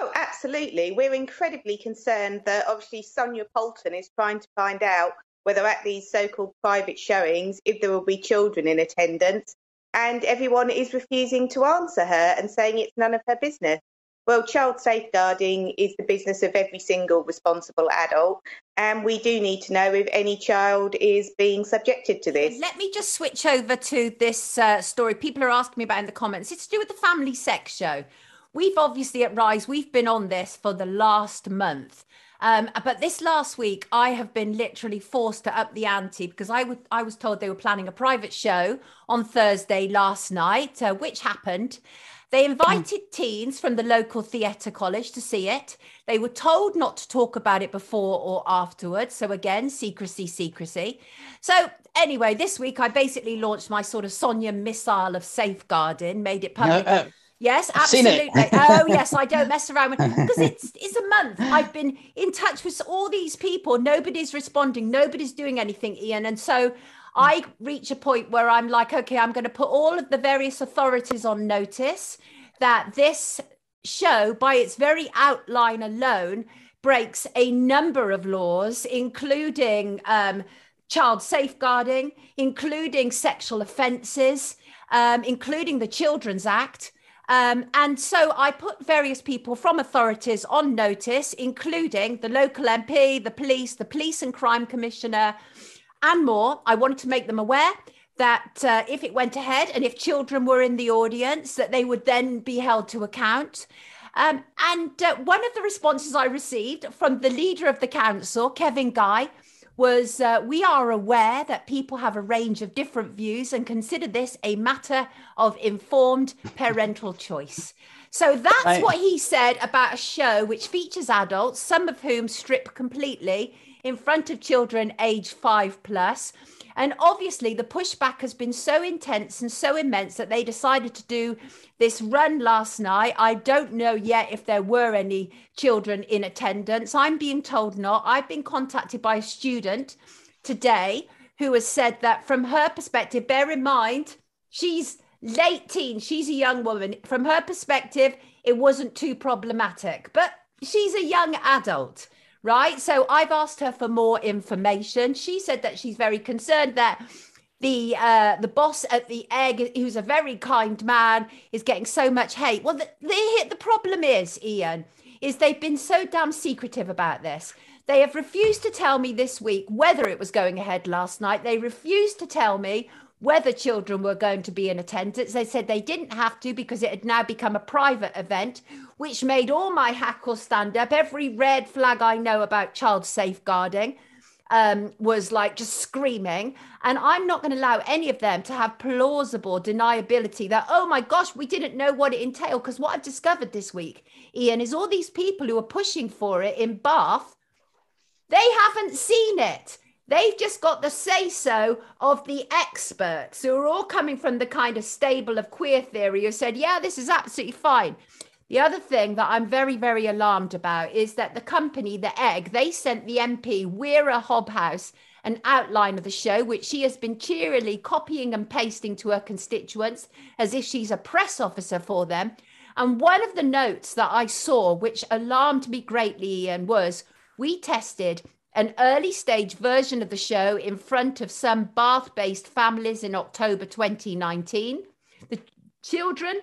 Oh, absolutely. We're incredibly concerned that obviously Sonia Poulton is trying to find out whether at these so-called private showings, if there will be children in attendance, and everyone is refusing to answer her and saying it's none of her business. Well, child safeguarding is the business of every single responsible adult, and we do need to know if any child is being subjected to this. Let me just switch over to this story. People are asking me about in the comments. It's to do with the family sex show. We've obviously at Rise, we've been on this for the last month. But this last week, I have been literally forced to up the ante because I was told they were planning a private show on Thursday last night, which happened. They invited teens from the local theatre college to see it. They were told not to talk about it before or afterwards. So again, secrecy, secrecy. So anyway, this week I basically launched my sort of Sonia missile of safeguarding, made it public. Yes, absolutely. Oh, yes, I don't mess around with because it's a month. I've been in touch with all these people. Nobody's responding. Nobody's doing anything, Ian. And so I reach a point where I'm like, okay, I'm going to put all of the various authorities on notice that this show, by its very outline alone, breaks a number of laws, including child safeguarding, including sexual offences, including the Children's Act. And so I put various people from authorities on notice, including the local MP, the police and crime commissioner, and more. I wanted to make them aware that if it went ahead and if children were in the audience, that they would then be held to account. And one of the responses I received from the leader of the council, Kevin Guy, was we are aware that people have a range of different views and consider this a matter of informed parental choice. So that's what he said about a show which features adults, some of whom strip completely in front of children aged 5+. And obviously the pushback has been so intense and so immense that they decided to do this run last night. I don't know yet if there were any children in attendance. I'm being told not. I've been contacted by a student today who has said that from her perspective, bear in mind, she's late teen, she's a young woman. From her perspective, it wasn't too problematic, but she's a young adult. Right. So I've asked her for more information. She said that she's very concerned that the boss at the Egg, who's a very kind man, is getting so much hate. Well, the problem is, Ian, is they've been so damn secretive about this. They have refused to tell me this week whether it was going ahead last night. They refused to tell me whether children were going to be in attendance. They said they didn't have to because it had now become a private event, which made all my hackles stand up. Every red flag I know about child safeguarding was like just screaming. And I'm not going to allow any of them to have plausible deniability that, oh my gosh, we didn't know what it entailed. Because what I've discovered this week, Ian, is all these people who are pushing for it in Bath, they haven't seen it. They've just got the say-so of the experts who are all coming from the kind of stable of queer theory who said, yeah, this is absolutely fine. The other thing that I'm very, very alarmed about is that the company, The Egg, they sent the MP, Wera Hobhouse, an outline of the show, which she has been cheerily copying and pasting to her constituents as if she's a press officer for them. And one of the notes that I saw, which alarmed me greatly, Ian, was we tested an early stage version of the show in front of some Bath-based families in October 2019. The children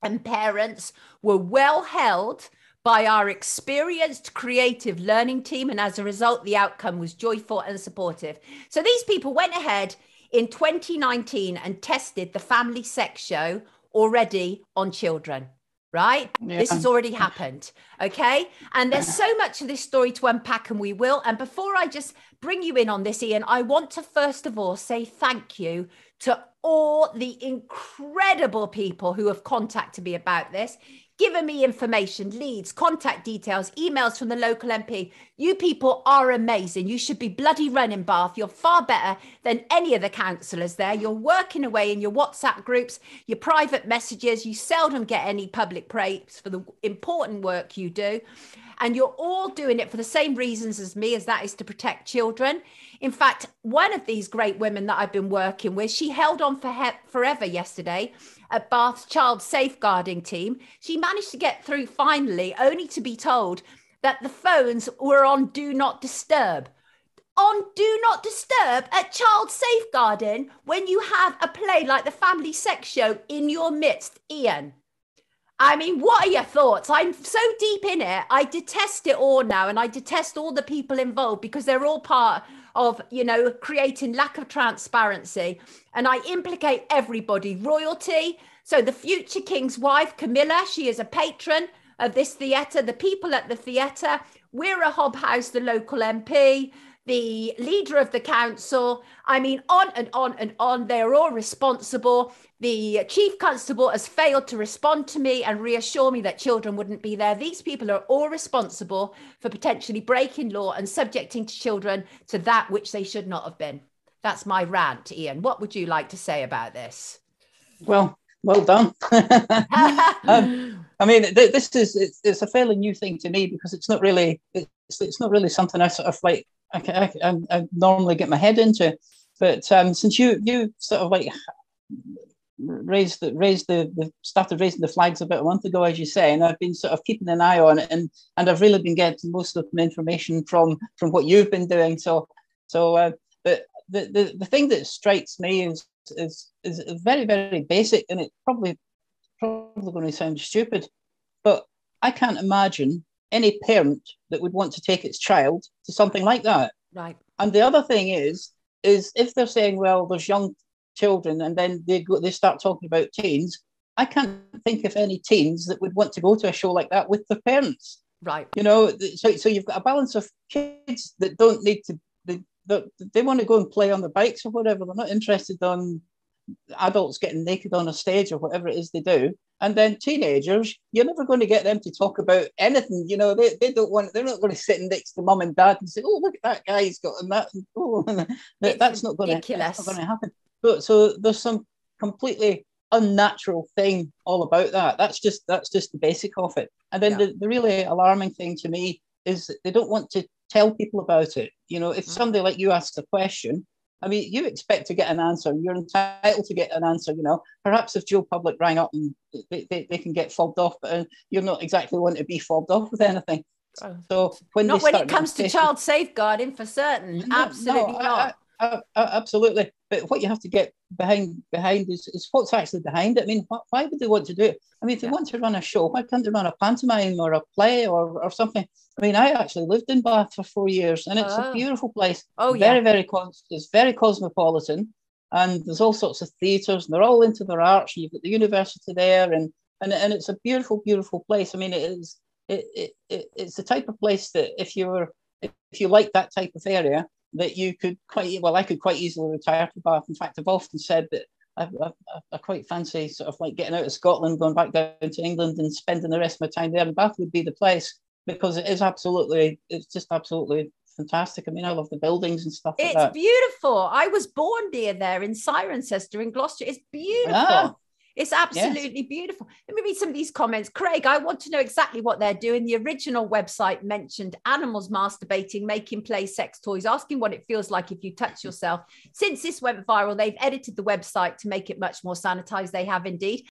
and parents were well held by our experienced creative learning team. And as a result, the outcome was joyful and supportive. So these people went ahead in 2019 and tested the family sex show already on children. Right? Yeah. This has already happened. Okay. And there's so much of this story to unpack, and we will. And before I just bring you in on this, Ian, I want to first of all say thank you to all the incredible people who have contacted me about this, given me information, leads, contact details, emails from the local MP. You people are amazing. You should be bloody running Bath. You're far better than any of the councillors there. You're working away in your WhatsApp groups, your private messages. You seldom get any public praise for the important work you do. And you're all doing it for the same reasons as me, as that is to protect children. In fact, one of these great women that I've been working with, she held on forever yesterday at Bath's child safeguarding team. She managed to get through finally, only to be told that the phones were on Do Not Disturb. On Do Not Disturb at child safeguarding when you have a play like the Family Sex Show in your midst, Ian. I mean, what are your thoughts? I'm so deep in it. I detest it all now, and I detest all the people involved because they're all part of, you know, creating lack of transparency. And I implicate everybody, royalty. So the future king's wife, Camilla, she is a patron of this theatre, the people at the theatre. We're a Hobhouse, the local MP, the leader of the council. I mean, on and on and on. They're all responsible. The chief constable has failed to respond to me and reassure me that children wouldn't be there. These people are all responsible for potentially breaking law and subjecting children to that which they should not have been. That's my rant, Ian. What would you like to say about this? Well done. I mean, it's a fairly new thing to me because it's not really something I sort of like I normally get my head into. But since you sort of like started raising the flags about a month ago, as you say, and I've been sort of keeping an eye on it, and I've really been getting most of the information from what you've been doing. So but the thing that strikes me is very, very basic, and it's probably going to sound stupid, but I can't imagine any parent that would want to take its child to something like that. Right. And the other thing is if they're saying, well, there's young children, and then they start talking about teens, I can't think of any teens that would want to go to a show like that with their parents. Right. You know, so you've got a balance of kids that don't need to, they want to go and play on the bikes or whatever. They're not interested on adults getting naked on a stage or whatever it is they do. And then teenagers, you're never going to get them to talk about anything. You know, they're not going to sit next to mum and dad and say, oh, look at that guy, he's got that. And, oh, that's not going to happen. So there's some completely unnatural thing all about that. That's just the basic of it. And then the really alarming thing to me is that they don't want to tell people about it. You know, if somebody like you asks a question, I mean, you expect to get an answer. You're entitled to get an answer, you know. Perhaps if Joe Public rang up and they can get fobbed off, but you're not exactly wanting to be fobbed off with anything. So when it comes to child safeguarding, for certain. Absolutely not. Absolutely. But what you have to get behind is what's actually behind it. I mean, why would they want to do it? I mean, if they want to run a show, why can't they run a pantomime or a play or something? I mean, I actually lived in Bath for 4 years, and it's a beautiful place. It's very cosmopolitan, and there's all sorts of theatres, and they're all into their arts. You've got the university there, and it's a beautiful, beautiful place. I mean, it's the type of place that if you like that type of area, that you could I could quite easily retire to Bath. In fact, I've often said that I quite fancy sort of like getting out of Scotland, going back down to England and spending the rest of my time there. And Bath would be the place, because it's just absolutely fantastic. I mean, I love the buildings and stuff like that. It's beautiful. I was born near there in Cirencester in Gloucester. It's beautiful. It's absolutely beautiful. Let me read some of these comments. Craig, I want to know exactly what they're doing. The original website mentioned animals masturbating, making play sex toys, asking what it feels like if you touch yourself. Since this went viral, they've edited the website to make it much more sanitized. They have indeed.